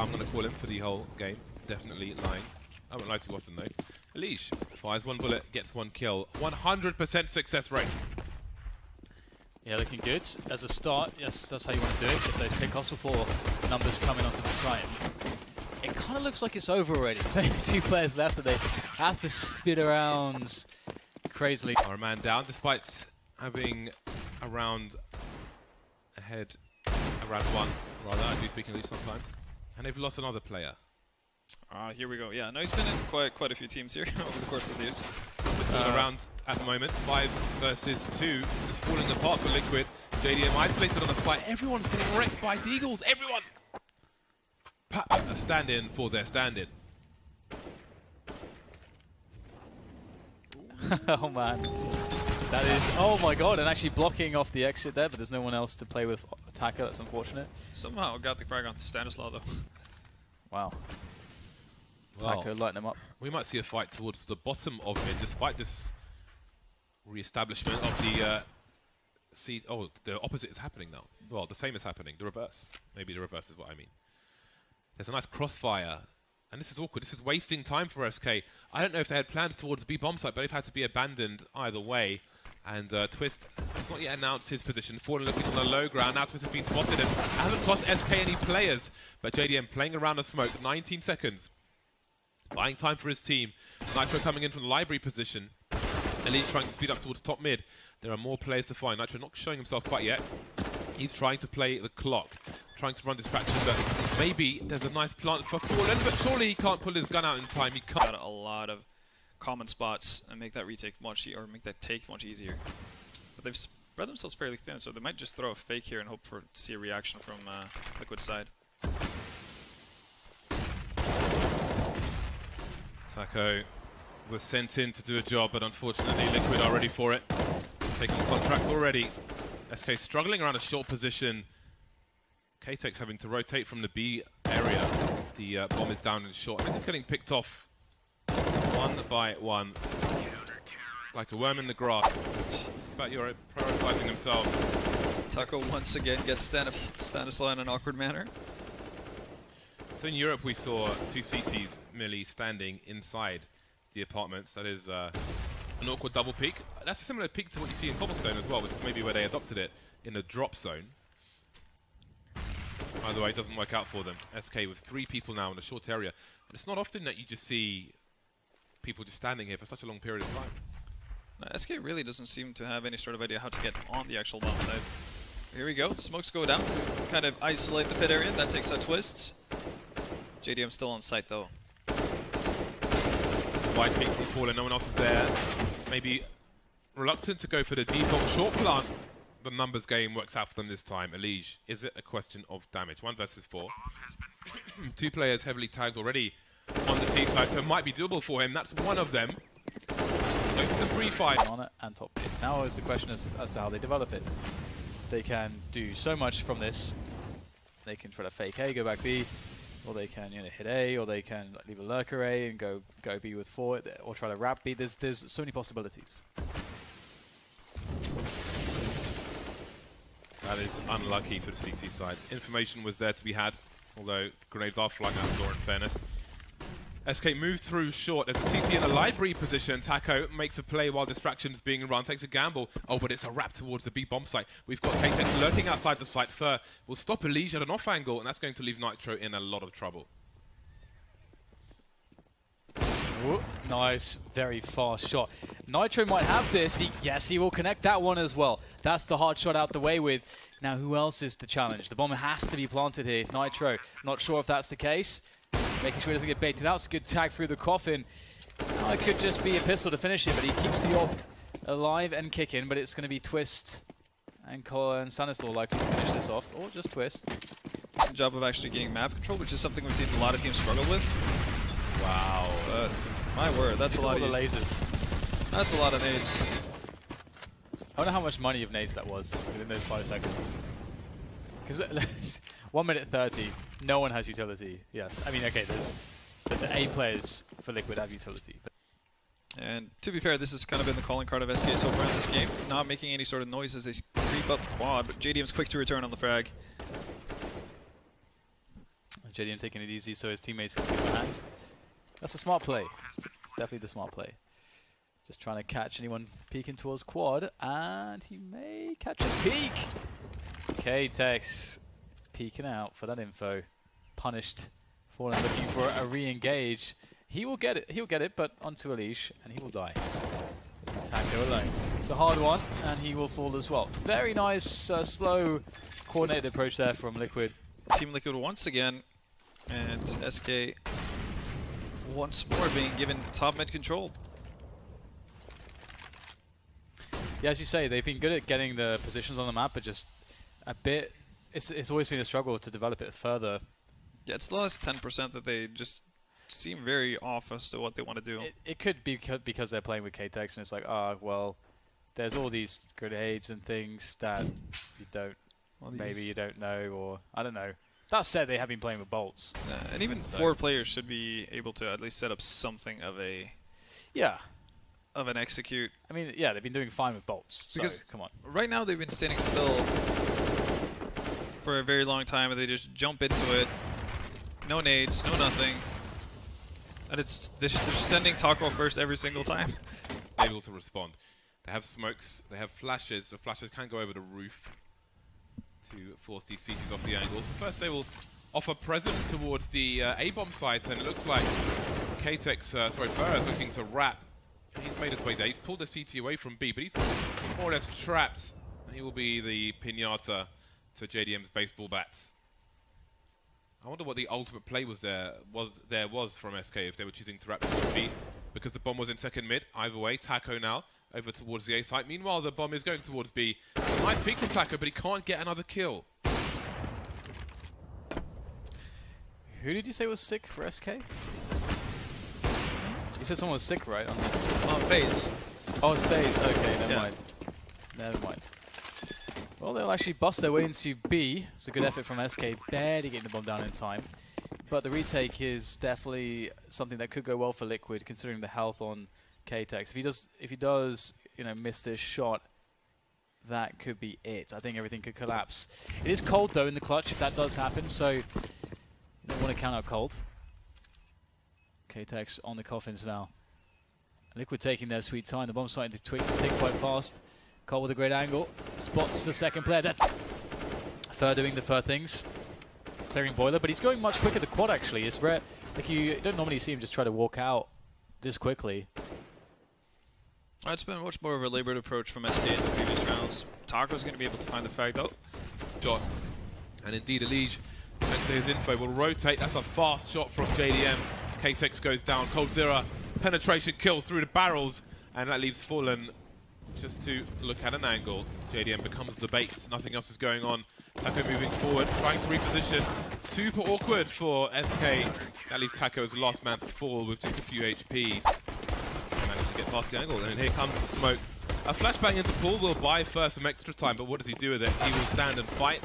I'm going to call him for the whole game. Definitely lying. I won't lie too often though. Elish fires one bullet, gets one kill. 100% success rate. Yeah, looking good. As a start, yes, that's how you want to do it. Get those pickoffs before numbers coming onto the site. It kind of looks like it's over already. There's only 2 players left, but they have to spin around crazily. Our man down, despite having a round ahead, around 1, rather. I do speak English sometimes. And they've lost another player. Here we go. Yeah, no, he's been in quite a few teams here over the course of the years. Around at the moment, 5 versus 2. This is falling apart for Liquid. JDM isolated on the site. Everyone's getting wrecked by Deagles. Everyone! A stand-in for their stand-in. Oh man. That is, oh my god, and actually blocking off the exit there, but there's no one else to play with attacker. That's unfortunate. Somehow got the frag onto Stanislaw though. Wow. Well, Taco lighting him up. we might see a fight towards the bottom of it, despite this re-establishment of the oh, the opposite is happening now. Well, the same is happening. The reverse. Maybe the reverse is what I mean. There's a nice crossfire. And this is awkward. This is wasting time for SK. I don't know if they had plans towards the B bomb site, but they've had to be abandoned either way. And Twist has not yet announced his position. Fallen looking on the low ground. Now Twist has been spotted and hasn't cost SK any players. But JDM playing around the smoke. 19 seconds. Buying time for his team. Nitro coming in from the library position. Elite trying to speed up towards top mid. There are more players to find. Nitro not showing himself quite yet. He's trying to play the clock. Trying to run distractions, but maybe there's a nice plant for Fallen, but surely he can't pull his gun out in time. He can't. Got a lot of common spots and make that retake much or make that take much easier. But they've spread themselves fairly thin, so they might just throw a fake here and hope to see a reaction from Liquid's side. Taco was sent in to do a job, but unfortunately Liquid are ready for it. Taking contracts already. SK struggling around a short position. K-Tech's having to rotate from the B area. The bomb is down and short. I think it's getting picked off 1 by 1. Like a worm in the grass. It's about your prioritizing themselves. Taco once again gets Stanislaw in an awkward manner. So in Europe we saw 2 CTs merely standing inside the apartments. That is an awkward double peek. That's a similar peek to what you see in Cobblestone as well, which is maybe where they adopted it in the drop zone. Either way, it doesn't work out for them. SK with 3 people now in a short area. And it's not often that you just see people just standing here for such a long period of time. SK really doesn't seem to have any sort of idea how to get on the actual bomb site. Here we go. Smokes go down to kind of isolate the pit area. That takes out Twists. JDM still on site though. Wide peek from Fallen, no one else is there. Maybe reluctant to go for the default short plant. The numbers game works out for them this time. Elige, is it a question of damage? 1 versus 4. 2 players heavily tagged already on the T side, so it might be doable for him. That's one of them. Going for some pre-fight. On it and top mid. Now is the question as to how they develop it. They can do so much from this. They can try to fake A, go back B, or they can hit A, or they can leave a lurker A and go B with 4, or try to wrap B. There's so many possibilities. That is unlucky for the CT side. Information was there to be had, although grenades are flying out the door in fairness. SK moved through short. There's a CT in a library position. Taco makes a play while distraction's being run, takes a gamble. Oh, but it's a wrap towards the B bomb site. We've got K-Tech lurking outside the site. Fur will stop Elige at an off angle, and that's going to leave Nitro in a lot of trouble. Ooh, nice, very fast shot. Nitro might have this. Yes, he will connect that one as well. That's the hard shot out the way with. Now, who else is to challenge? The bomb has to be planted here. Nitro, not sure if that's the case. Making sure he doesn't get baited out. It's a good tag through the coffin. Now, it could just be a pistol to finish it, but he keeps the op alive and kicking. But it's going to be Twist and Stanislaw likely to finish this off, or just Twist. Good job of actually getting map control, which is something we've seen a lot of teams struggle with. Wow. My word, that's a lot of lasers. That's a lot of nades. I wonder how much money of nades that was within those 5 seconds. Because 1 minute 30, no one has utility. Yes, I mean, okay, there's the A players for Liquid have utility. But and to be fair, this has kind of been the calling card of SK so far in this game. Not making any sort of noise as they creep up quad, but JDM's quick to return on the frag. JDM taking it easy so his teammates can get their hands. That's a smart play. It's definitely the smart play. Just trying to catch anyone peeking towards quad, and he may catch a peek. K-Tex peeking out for that info. Punished. Fallen looking for a re-engage. He will get it. He'll get it, but onto a leash, and he will die. Taco alone. It's a hard one, and he will fall as well. Very nice, slow, coordinated approach there from Liquid. Team Liquid once again, and SK once more being given top mid control. Yeah, as you say, they've been good at getting the positions on the map, but just a bit. It's always been a struggle to develop it further. Yeah, it's the last 10% that they just seem very off as to what they want to do. It could be because they're playing with K-Tex, and it's like, well, there's all these grenades and things that you don't, maybe you don't know, or I don't know. That said, they have been playing with bolts. And even 4 players should be able to at least set up something of a of an execute. I mean, yeah, they've been doing fine with bolts. So Because come on. Right now they've been standing still for a very long time, and they just jump into it. No nades, no nothing. And they're sending Taco first every single time. Able to respond. They have smokes, they have flashes. The flashes can go over the roof to force these CTs off the angles. But first they will offer presence towards the A-bomb sites, and it looks like K-Tex, Ferrer is looking to wrap. He's made his way there. He's pulled the CT away from B, but he's more or less trapped. He will be the pinata to JDM's baseball bats. I wonder what the ultimate play was from SK if they were choosing to wrap towards B, because the bomb was in second mid. Either way, Taco now over towards the A site. Meanwhile, the bomb is going towards B. Nice peek from Taco, but he can't get another kill. Who did you say was sick for SK? You said someone was sick, right? On FaZe. Oh, it's FaZe. Okay, never mind. Never mind. Well, they'll actually bust their way into B. It's a good effort from SK, barely getting the bomb down in time. But the retake is definitely something that could go well for Liquid, considering the health on K-Tex. If he does, miss this shot, that could be it. I think everything could collapse. It is cold though in the clutch if that does happen, so you don't want to count out cold. K-Tex on the coffins now. Liquid taking their sweet time. The bomb's starting to tick quite fast. Cole with a great angle. Spots the second player. Fer doing the Fer things. Clearing boiler, but he's going much quicker to quad actually. It's rare. Like you don't normally see him just try to walk out this quickly. It's been much more of a labored approach from SK in the previous rounds. Taco's going to be able to find the frag though. Shot. And indeed, Elige, thanks to his info, will rotate. That's a fast shot from JDM. K-Tex goes down. Coldzera, penetration kill through the barrels, and that leaves Fallen just to look at an angle. JDM becomes the bait. Nothing else is going on. Taco moving forward, trying to reposition. Super awkward for SK. That leaves Taco as the last man to fall with just a few HP. Managed to get past the angle, and here comes the smoke. A flashbang into pool will buy first some extra time, but what does he do with it? He will stand and fight.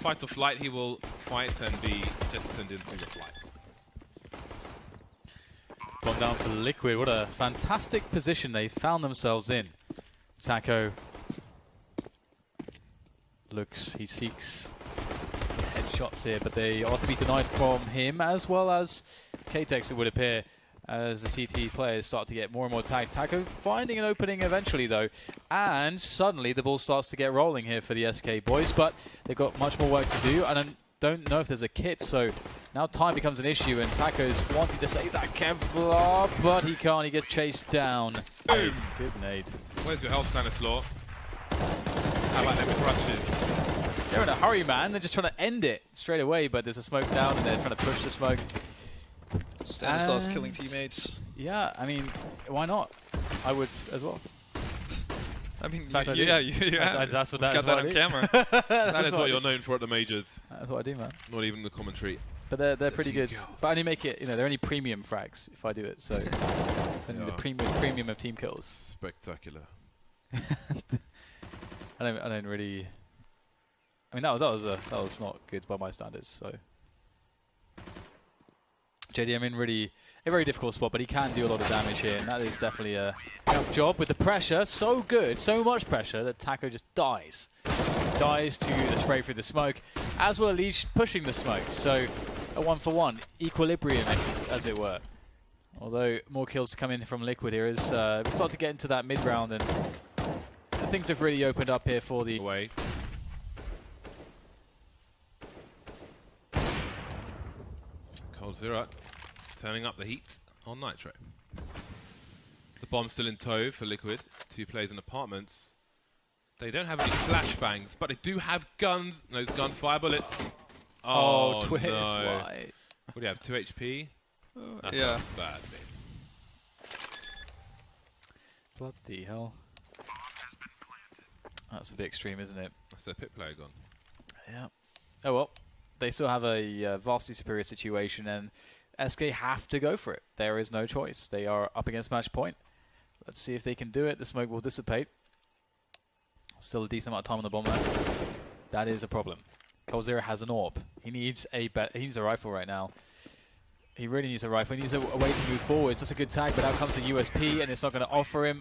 Fight or flight, he will fight and be jettisoned into the flight. Gone down for Liquid. What a fantastic position they found themselves in. Taco looks, he seeks headshots here, but they are to be denied from him, as well as K-Tex, it would appear, as the CT players start to get more and more tagged. Taco finding an opening eventually though, and suddenly the ball starts to get rolling here for the SK boys, but they've got much more work to do, and I don't know if there's a kit, so now time becomes an issue, and Taco's wanting to save that Kevlar, but he can't, he gets chased down. Boom. Good nade. Where's your health, Stanislaw? How about them crutches? They're in a hurry, man. They're just trying to end it straight away, but there's a smoke down, and they're trying to push the smoke. Stanislaus killing teammates. Yeah, I mean, why not? I would as well. I mean, fact, that's what that's got that on camera. That is what you're known for at the majors. That's what I do, man. Not even the commentary. But they're pretty good. But I only make it, they're only premium frags if I do it. So it's only the premium of team kills. Spectacular. I don't really. I mean, that was not good by my standards. So JDM in really a very difficult spot, but he can do a lot of damage here, and that is definitely a tough job with the pressure. So good, so much pressure that Taco just dies to the spray through the smoke, as well as Leash pushing the smoke. So a 1-for-1 equilibrium, as it were. Although more kills to come in from Liquid here as we start to get into that mid round, and things have really opened up here for the Away. coldzera turning up the heat on Nitro. The bomb's still in tow for Liquid. 2 players in apartments. They don't have any flashbangs, but they do have guns. Those guns fire bullets. oh, Oh, twist. no. Why? What do you have? 2 HP? That's yeah. a bad miss. Bloody hell. That's a bit extreme, isn't it? That's their pit player gone. Yeah. Oh well. They still have a vastly superior situation, and SK have to go for it. There is no choice. They are up against match point. Let's see if they can do it. The smoke will dissipate. Still a decent amount of time on the bomb left. That is a problem. coldzera has an AWP. He needs a rifle right now. He really needs a rifle. He needs a way to move forwards. That's a good tag, but out comes a USP, and it's not going to offer him.